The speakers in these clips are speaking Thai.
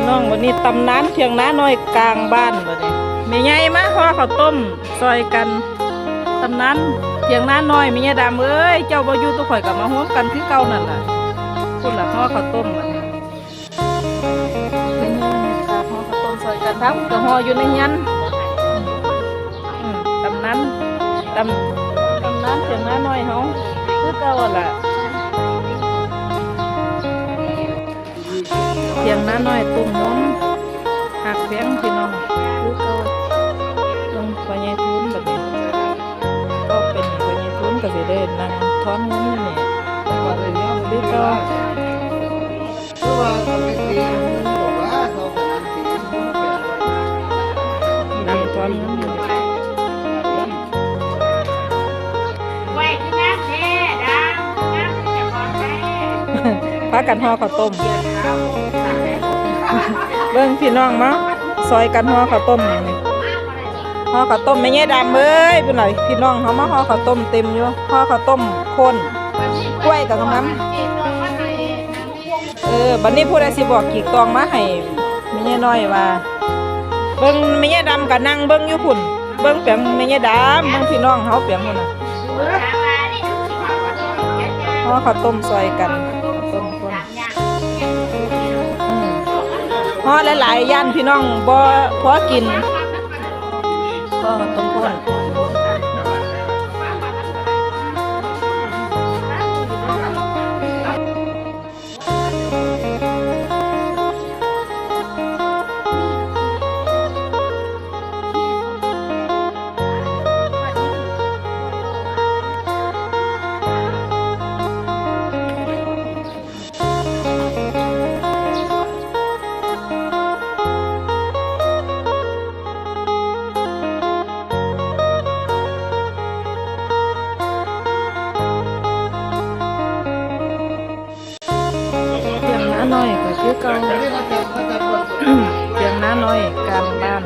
น้องวันนี้ตำนานเพียงน้าน้อยกลางบ้านวันนี้แม่ใหญ่มาห่อข้าวต้มซอยกันตำนานเพียงน้าน้อยแม่ใหญ่ดำเอ้ยเจ้าบ่อยู่ตัวข่อยกับมาห่วมกันคือเก่านั่นล่ะคุณล่ะห่อข้าวต้มวันนี้เป็นห่อข้าวต้มซอยกันทั้งก็ห่ออยู่ในยันตำนานเพียงน้าน้อยเฮาคือเก่าล่ะเพียงน้าน้อยตุ่มน้มหักเพียงพี่น้องคือเก่าต้องพญายทุนแบบนี้ก็เป็นพญายทุนก็สิได้นั่งท้อนเงินนี่คือเก่านั่งท้อนเงินนี่พากันห่อข้าวต้มเบิ่งพี่น้องมาซอยกันห่อข้าวต้มนี่ห่อข้าวต้มไม่แย่ดำเอ้ยเป็นไรพี่น้องเขามาห่อข้าวต้มเต็มอยู่ห่อข้าวต้มข้นกล้วยกับน้ำบัดนี้ผู้ใดสิบอกกีกตองมาให้ไม่แย่น้อยว่าเบิ่งไม่แย่ดำกับนั่งเบิ่งอยู่พุ่นเบิ่งเปียงไม่แย่ดำเบิ่งพี่น้องเขาเปียงพุ่นน่ะห่อข้าวต้มซอยกันห่อหลายๆย่านพี่น้องบ่พอกินก็ต้มข้นน้อยก็คือเก่าเพียงน้าน้อยกลางบ้าน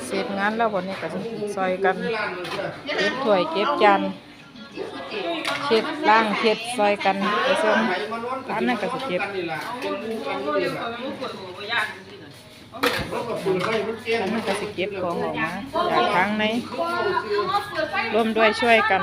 เสร็จงานแล้ววันนี้ก็ซอยกันเก็บถ้วยเก็บจานเช็ดล้างเช็ดซอยกันไปส่งร้านนั่นก็จะเก็บอันนั้นก็จะเก็บของออกมาจากทางในร่วมด้วยช่วยกัน